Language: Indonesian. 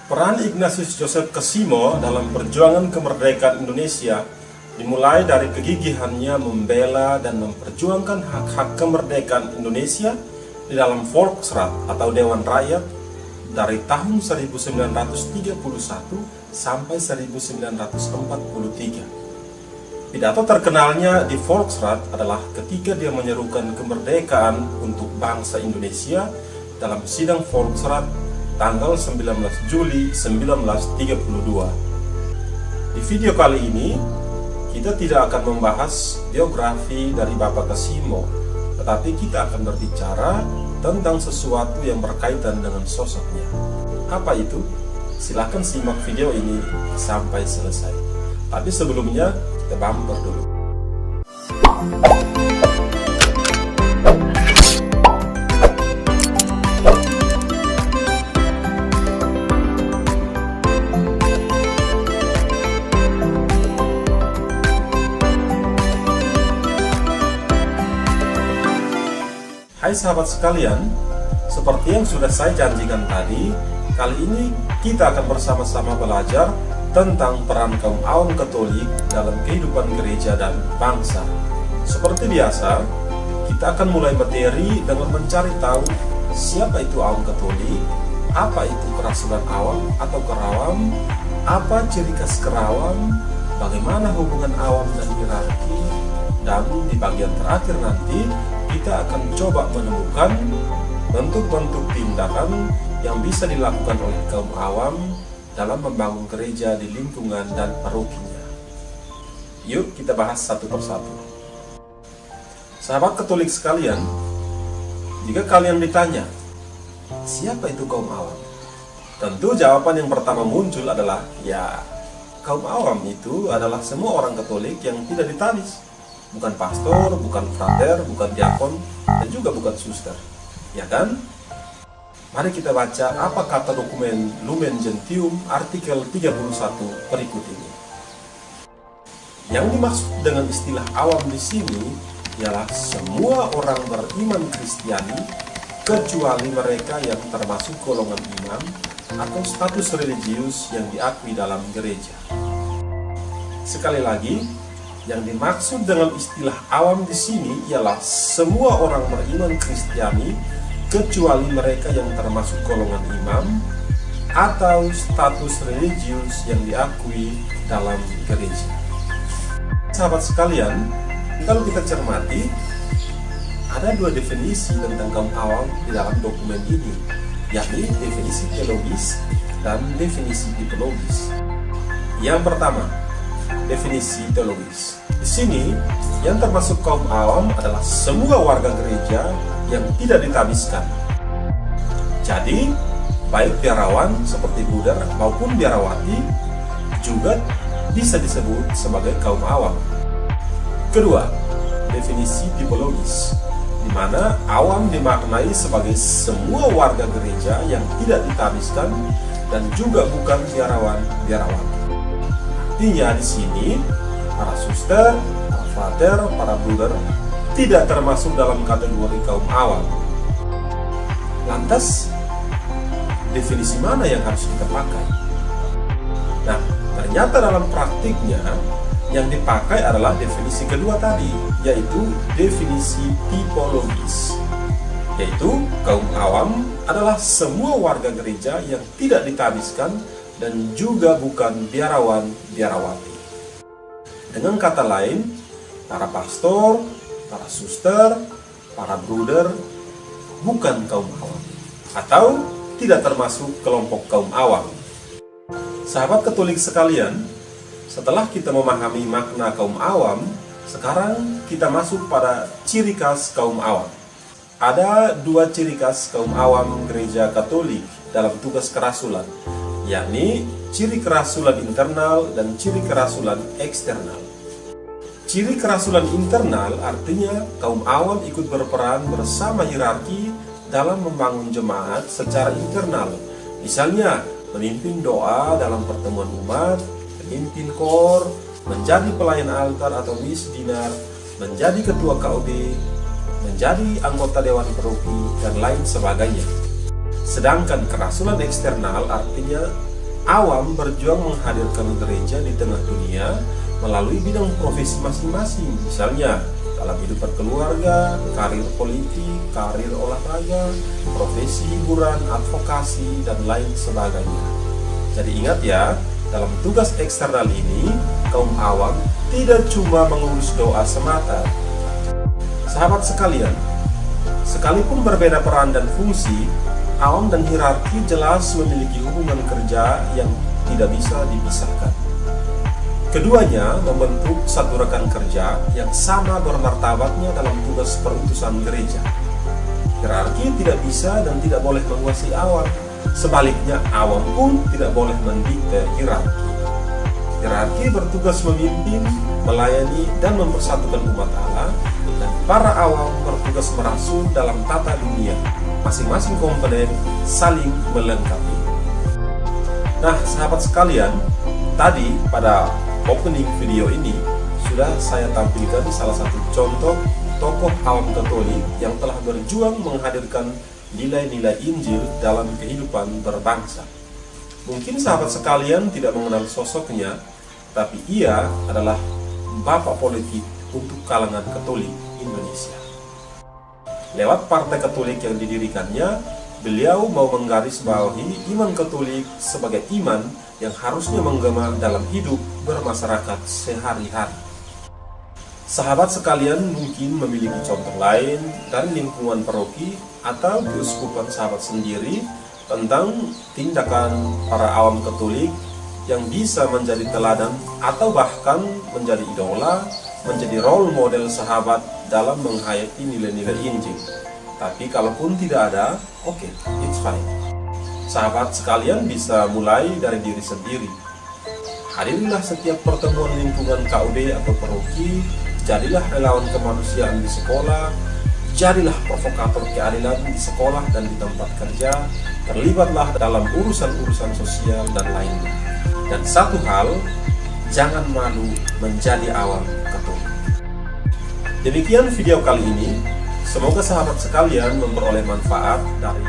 Peran Ignatius Joseph Kesimo dalam perjuangan kemerdekaan Indonesia dimulai dari kegigihannya membela dan memperjuangkan hak-hak kemerdekaan Indonesia di dalam Volksraad atau Dewan Rakyat dari tahun 1931 sampai 1943. Pidato terkenalnya di Volksraad adalah ketika dia menyerukan kemerdekaan untuk bangsa Indonesia dalam sidang Volksraad tanggal 19 Juli 1932. Di video kali ini, kita tidak akan membahas biografi dari Bapak Kesimo, tetapi kita akan berbicara tentang sesuatu yang berkaitan dengan sosoknya. Apa itu? Silahkan simak video ini sampai selesai. Tapi sebelumnya, kita bumper dulu. Hai sahabat sekalian, seperti yang sudah saya janjikan tadi, kali ini kita akan bersama-sama belajar tentang peran kaum awam Katolik dalam kehidupan gereja dan bangsa. Seperti biasa, kita akan mulai materi dengan mencari tahu siapa itu awam Katolik, apa itu kerasulan awam atau kerawam, apa ciri khas kerawam, bagaimana hubungan awam dan hierarki, dan di bagian terakhir nanti kita akan coba menemukan bentuk-bentuk tindakan yang bisa dilakukan oleh kaum awam dalam membangun gereja di lingkungan dan parokinya. Yuk kita bahas satu persatu. Sahabat Katolik sekalian, jika kalian ditanya, siapa itu kaum awam? Tentu jawaban yang pertama muncul adalah, ya, kaum awam itu adalah semua orang Katolik yang tidak ditabis. Bukan pastor, bukan frater, bukan diakon, dan juga bukan suster. Ya kan? Mari kita baca apa kata dokumen Lumen Gentium artikel 31 berikut ini. Yang dimaksud dengan istilah awam di sini ialah semua orang beriman Kristiani kecuali mereka yang termasuk golongan imam atau status religius yang diakui dalam gereja. Sekali lagi, yang dimaksud dengan istilah awam di sini ialah semua orang beriman Kristiani kecuali mereka yang termasuk golongan imam atau status religius yang diakui dalam gereja. Sahabat sekalian, kalau kita cermati, ada dua definisi tentang kaum awam di dalam dokumen ini, yakni definisi teologis dan definisi tipologis. Yang pertama, definisi teologis. Di sini, yang termasuk kaum awam adalah semua warga gereja yang tidak ditabiskan. Jadi, baik biarawan seperti bruder maupun biarawati juga bisa disebut sebagai kaum awam. Kedua, definisi tipologis, di mana awam dimaknai sebagai semua warga gereja yang tidak ditabiskan dan juga bukan biarawan-biarawati. Artinya di sini para suster, para frater, para bruder tidak termasuk dalam kategori kaum awam. Lantas, definisi mana yang harus kita pakai? Nah, ternyata dalam praktiknya yang dipakai adalah definisi kedua tadi, yaitu definisi tipologis. Yaitu kaum awam adalah semua warga gereja yang tidak ditabiskan dan juga bukan biarawan-biarawati. Dengan kata lain, para pastor, para suster, para bruder bukan kaum awam atau tidak termasuk kelompok kaum awam. Sahabat Katolik sekalian, setelah kita memahami makna kaum awam, sekarang kita masuk pada ciri khas kaum awam. Ada dua ciri khas kaum awam gereja Katolik dalam tugas kerasulan, yakni ciri kerasulan internal dan ciri kerasulan eksternal. Ciri kerasulan internal artinya kaum awam ikut berperan bersama hierarki dalam membangun jemaat secara internal. Misalnya, memimpin doa dalam pertemuan umat, memimpin kor, menjadi pelayan altar atau misdinar, menjadi ketua KOD, menjadi anggota Dewan Paroki, dan lain sebagainya. Sedangkan kerasulan eksternal artinya awam berjuang menghadirkan gereja di tengah dunia melalui bidang profesi masing-masing, misalnya dalam hidup berkeluarga, karir politik, karir olahraga, profesi hiburan, advokasi, dan lain sebagainya. Jadi ingat ya, dalam tugas eksternal ini, kaum awam tidak cuma mengurus doa semata. Sahabat sekalian, sekalipun berbeda peran dan fungsi, awam dan hierarki jelas memiliki hubungan kerja yang tidak bisa dipisahkan. Keduanya membentuk satu rekan kerja yang sama bermartabatnya dalam tugas perutusan gereja. Hierarki tidak bisa dan tidak boleh menguasai awam. Sebaliknya, awam pun tidak boleh mendikte hierarki. Hierarki bertugas memimpin, melayani, dan mempersatukan umat Allah, dan para awam bertugas merasuk dalam tata dunia. Masing-masing komponen saling melengkapi. Nah, sahabat sekalian, tadi pada opening video ini sudah saya tampilkan salah satu contoh tokoh awam Katolik yang telah berjuang menghadirkan nilai-nilai Injil dalam kehidupan berbangsa. Mungkin sahabat sekalian tidak mengenal sosoknya, tapi ia adalah bapak politik untuk kalangan Katolik Indonesia. Lewat partai Katolik yang didirikannya, beliau mau menggarisbawahi iman Katolik sebagai iman yang harusnya menggema dalam hidup bermasyarakat sehari-hari. Sahabat sekalian mungkin memiliki contoh lain dari lingkungan paroki atau keuskupan sahabat sendiri tentang tindakan para awam Katolik yang bisa menjadi teladan atau bahkan menjadi idola, menjadi role model sahabat dalam menghayati nilai-nilai Injil. Tapi kalaupun tidak ada, oke, it's fine. Sahabat sekalian bisa mulai dari diri sendiri. Hadirilah setiap pertemuan lingkungan KUD atau paroki, jadilah relawan kemanusiaan di sekolah, jadilah provokator keadilan di sekolah dan di tempat kerja, terlibatlah dalam urusan-urusan sosial dan lainnya. Dan satu hal, jangan malu menjadi awam Katolik. Demikian video kali ini. Semoga sahabat sekalian memperoleh manfaat dari